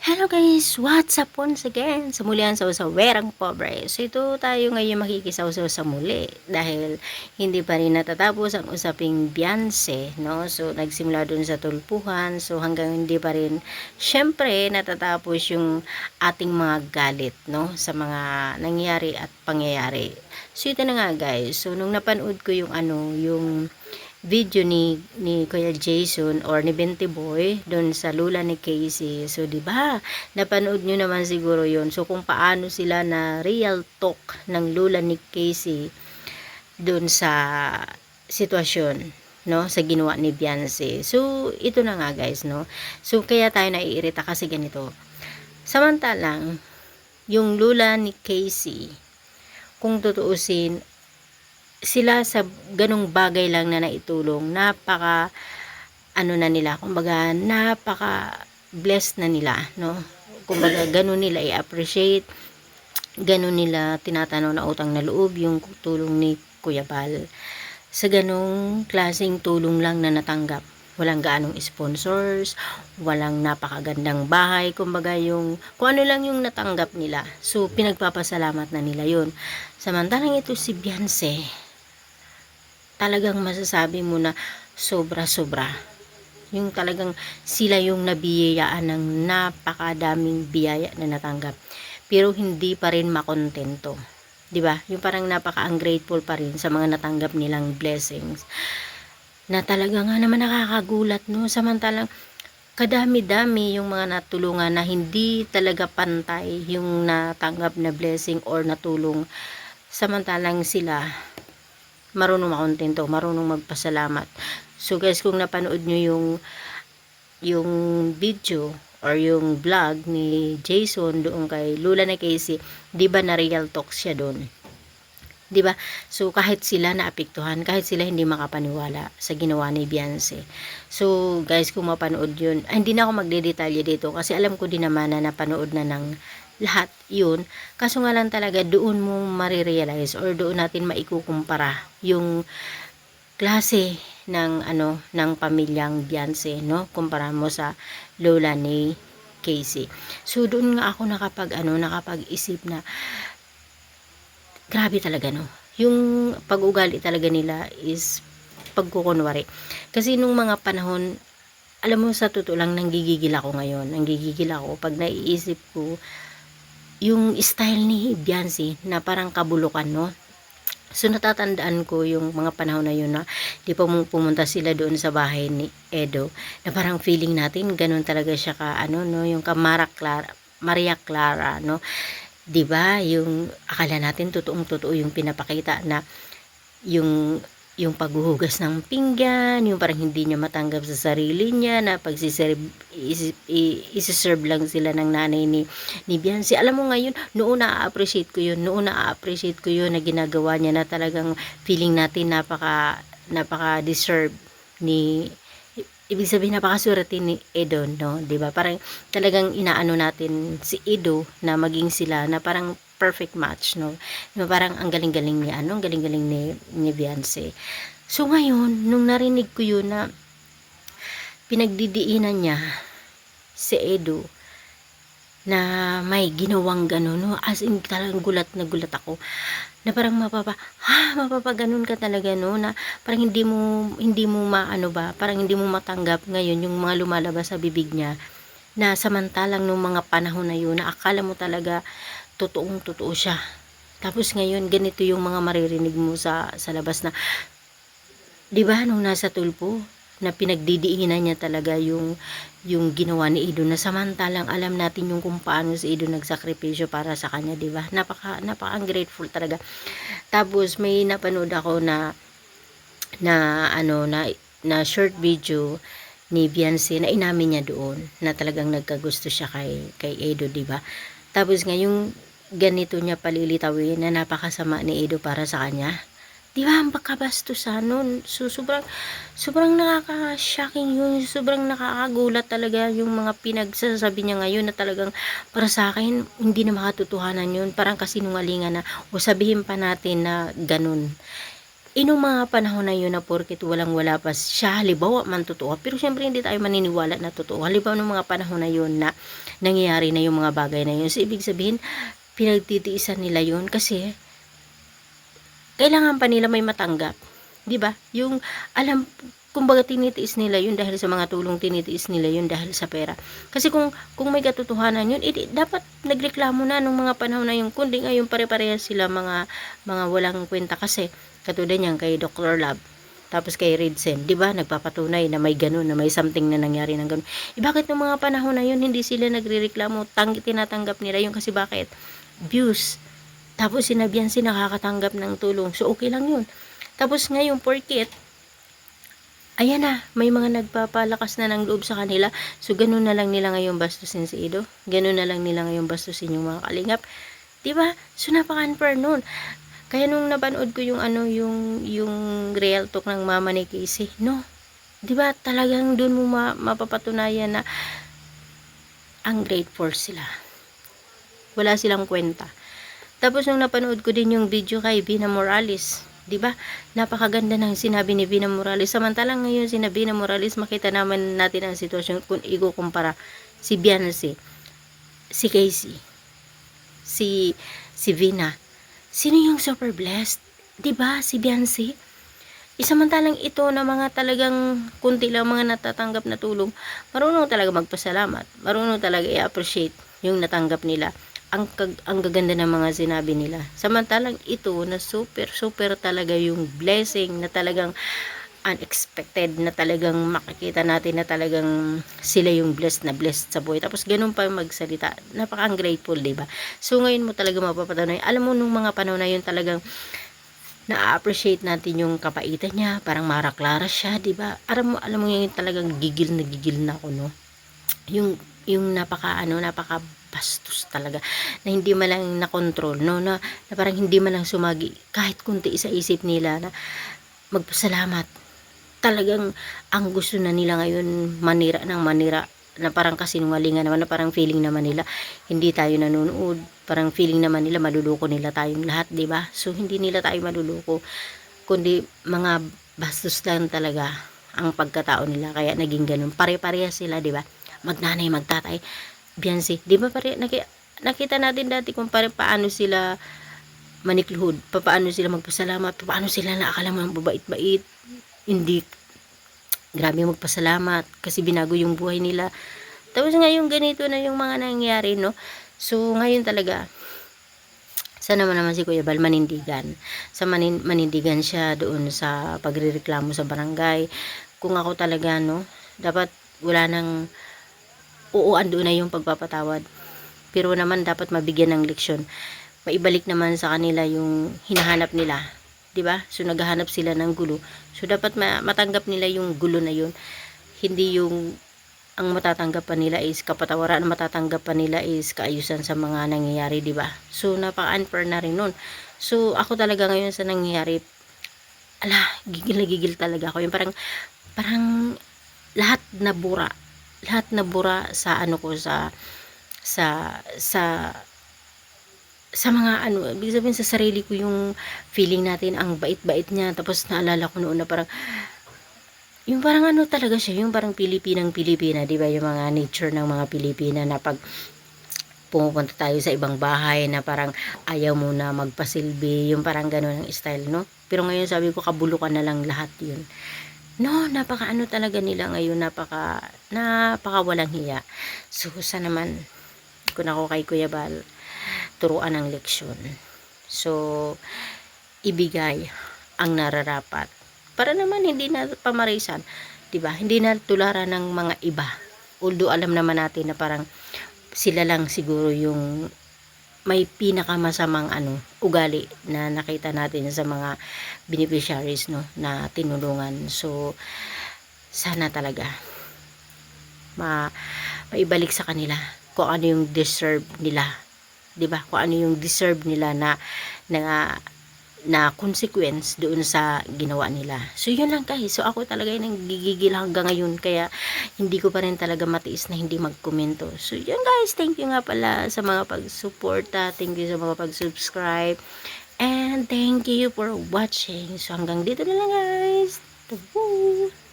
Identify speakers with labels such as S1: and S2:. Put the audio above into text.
S1: Hello guys! What's up once again? Sa muli ang Sausawerang Pobre. So ito tayo ngayon makikisawsaw sa muli dahil hindi pa rin natatapos ang usaping Beyonce, no? So nagsimula dun sa tulpuhan, so hanggang hindi pa rin syempre natatapos yung ating mga galit, no? Sa mga nangyari at pangyayari. So ito na nga guys, so nung napanood ko yung yung video ni Kuya Jason or ni Binti Boy doon sa lula ni Casey. So, 'di ba? Napanood nyo naman siguro 'yon. So, kung paano sila na real talk ng lula ni Casey doon sa sitwasyon, no, sa ginawa ni Beyonce. So, ito na nga guys, no. So, kaya tayo naiirita kasi ganito. Samantalang yung lula ni Casey, kung tutuusin, sila sa ganong bagay lang na naitulong, napaka na nila, kumbaga napaka blessed na nila, no, kumbaga ganun nila i-appreciate, ganun nila tinatanaw na utang na loob yung tulong ni Kuya Bal, sa ganong klaseng tulong lang na natanggap. Walang gaanong sponsors, walang napakagandang bahay, kumbaga yung kung ano lang yung natanggap nila, so pinagpapasalamat na nila yun. Samantalang ito si Beyonce, talagang masasabi mo na sobra-sobra. Yung talagang sila yung nabiyayaan ng napakadaming biyaya na natanggap. Pero hindi pa rin makontento. 'Di ba? Yung parang napaka-ungrateful pa rin sa mga natanggap nilang blessings. Na talaga nga naman nakakagulat, no? Samantalang kadami-dami yung mga natulungan na hindi talaga pantay yung natanggap na blessing or natulong. Samantalang sila marunong makontento, marunong magpasalamat. So guys, kung napanood nyo yung video or yung vlog ni Jason doon kay Lula na Casey, 'di ba na real talk siya doon? 'Di ba? So kahit sila naapektuhan, kahit sila hindi makapaniwala sa ginawa ni Beyonce. So guys, kung mapanood 'yun, hindi na ako magdedetalye dito kasi alam ko din naman na napanood na ng lahat yun, kaso nga lang talaga doon mo marirealize or doon natin maikukumpara yung klase ng ng pamilyang Beyonce, no, kumpara mo sa lola ni Casey. So doon nga ako nakapag-isip na grabe talaga, no, yung pag-ugali talaga nila is pagkukunwari. Kasi nung mga panahon, alam mo, sa totoo lang, nanggigigil ako ngayon, nanggigigil ako pag naiisip ko yung style ni Beyonce na parang kabulukan, no. So natatandaan ko yung mga panahon na yun na di pa pumunta sila doon sa bahay ni Edo, na parang feeling natin ganun talaga siya ka no, yung ka Maria Clara, no, di ba, yung akala natin totoong-totoo yung pinapakita na yung paghuhugas ng pinggan, yung parang hindi niya matanggap sa sarili niya na isi-serve lang sila ng nanay ni Beyonce. Alam mo ngayon, noon na-appreciate ko yun na ginagawa niya, na talagang feeling natin napaka-deserve ni, ibig sabihin napakaswerte ni Edo, no, 'di ba? Parang talagang inaano natin si Edo na maging sila na parang perfect match, no. Diba, parang ang galing-galing ni ang galing-galing ni Beyonce. So ngayon, nung narinig ko yun na pinagdidiinan niya si Edo na may ginawang gano'n, no, as in talagang gulat na gulat ako na parang mapapaganon ka talaga, no, na parang hindi mo maano ba, parang hindi mo matanggap ngayon yung mga lumalabas sa bibig niya, na samantalang nung mga panahon na yun na akala mo talaga totoong totoo siya, tapos ngayon ganito yung mga maririnig mo sa labas na, 'di ba, nung nasa tulpo na pinagdidiinan niya talaga yung ginawa ni Edo, na samantalang alam natin yung kung paano si Edo nagsakripisyo para sa kanya, 'di ba? Napaka ungrateful talaga. Tapos may napanood ako na short video ni Beyonce na inamin niya doon na talagang nagkagusto siya kay Edo, 'di ba? Tapos ngayong ganito niya palilitawin na napakasama ni Edo para sa kanya. 'Di ba, ang pagkabastusan nun. So sobrang nakaka-shocking yun, sobrang nakakagulat talaga yung mga pinagsasabi niya ngayon na talagang para sa akin hindi na makatotohanan yun, parang kasinungalingan na, o sabihin pa natin na ganun. Inong mga panahon na yun na porket walang-wala pa siya, halimbawa man totoo, pero syempre hindi tayo maniniwala na totoo. Halimbawa ng mga panahon na yun na nangyayari na yung mga bagay na yun. So, ibig sabihin, pinagtitiisan nila yun kasi kailangan pa nila may matanggap. 'Di ba? Yung alam, kumbaga tinitiis nila yun dahil sa mga tulong, tinitiis nila yun dahil sa pera. Kasi kung may katotohanan yun, dapat nagreklamo na nung mga panahon na yun. Kundi ngayon pare-parehas sila mga walang kwenta kasi katulad niyan kay Dr. Love. Tapos kay Redsen, 'di ba? Nagpapatunay na may ganun, na may something na nangyari ng ganun. Bakit nung mga panahon na yun hindi sila nagrereklamo? Tinatanggap nila yun kasi bakit? Views. Tapos sinabihan si nakakatanggap ng tulong. So okay lang yun. Tapos ngayon porket ayan na, may mga nagpapalakas na ng loob sa kanila. So, ganun na lang nila ngayon bastusin si Ido. Ganun na lang nila ngayon bastusin yung mga kalingap. Diba? So, napaka-unfair nun. Kaya nung napanood ko yung yung real talk ng mama ni Casey, no? Diba? Talagang dun mo mapapatunayan na ungrateful sila. Wala silang kwenta. Tapos nung napanood ko din yung video kay Vina Morales, 'di ba? Napakaganda ng sinabi ni Vina Morales. Samantalang ngayon si Vina Morales, makita naman natin ang sitwasyon kung ikukumpara si Beyonce, si Casey, si Vina. Sino yung super blessed? 'Di ba? Si Beyonce. Samantalang ito na mga talagang kunti lang mga natatanggap na tulong, marunong talaga magpasalamat, marunong talaga i-appreciate yung natanggap nila. Ang gaganda ng mga sinabi nila. Samantalang ito na super talaga yung blessing na talagang unexpected, na talagang makikita natin na talagang sila yung blessed sa buhay. Tapos ganun pa magsalita. Napaka-ungrateful, diba? So ngayon mo talaga mapapatunay. Alam mo nung mga panahon na yun talagang na-appreciate natin yung kapaitan niya, parang maraklara siya, diba? Alam mo yung talagang gigil na ako, no? Yung napaka bastos talaga, na hindi man lang na-control, no, na parang hindi man lang sumagi kahit kunti sa isip nila na magpasalamat. Talagang ang gusto na nila ngayon manira na parang kasinungalingan naman, na parang feeling naman nila hindi tayo nanonood, parang feeling naman nila maluloko nila tayong lahat, di ba? So hindi nila tayo maluloko, kundi mga bastos lang talaga ang pagkatao nila, kaya naging ganun. Pare-pareha sila, di ba? Magnanay, magtatay. Beyonce, di ba nakita natin dati kung paano sila manikluhod, paano sila magpasalamat, paano sila naakala mo babait-bait, hindi, grabe magpasalamat kasi binago yung buhay nila. Tapos ngayon ganito na yung mga nangyayari, no? So ngayon talaga sana naman si Kuya Bal manindigan. Manindigan siya doon sa pagrereklamo sa barangay. Kung ako talaga, no, dapat wala nang ando na yung pagpapatawad. Pero naman dapat mabigyan ng leksyon. Maibalik naman sa kanila yung hinahanap nila, 'di ba? So naghahanap sila ng gulo. So dapat matanggap nila yung gulo na yun. Hindi yung ang matatanggap pa nila is kapatawaran, ang matatanggap pa nila is kaayusan sa mga nangyayari, 'di ba? So napaka-unfair na rin nun. So ako talaga ngayon sa nangyayari, gigil na gigil talaga ako. Yung parang lahat na bura sa sa mga ibig sabihin sa sarili ko, yung feeling natin ang bait-bait niya. Tapos naalala ko noon na parang talaga siya, yung parang Pilipina, di ba? Yung mga nature ng mga Pilipina na pag pumupunta tayo sa ibang bahay na parang ayaw mo na magpasilbi, yung parang gano'n ang style, no? Pero ngayon sabi ko, kabulukan na lang lahat yun. No, napaka talaga nila ngayon, napaka walang hiya. So, sana naman, kung ako kay Kuya Bal, turuan ng leksyon. So, ibigay ang nararapat. Para naman hindi na pamarisan, 'di ba? Hindi na tularan ng mga iba. Although alam naman natin na parang sila lang siguro yung may pinakamasamang ugali na nakita natin sa mga beneficiaries, no, na tinulungan. So sana talaga maibalik sa kanila kung ano yung deserve nila, 'di ba? Kung ano yung deserve nila na consequence doon sa ginawa nila. So yun lang guys. So ako talaga yung gigigil hanggang ngayon, kaya hindi ko pa rin talaga matiis na hindi magkomento. So yun guys, thank you nga pala sa mga pagsuporta, thank you sa mga pag-subscribe, And thank you for watching. So hanggang dito na lang guys. Tabu!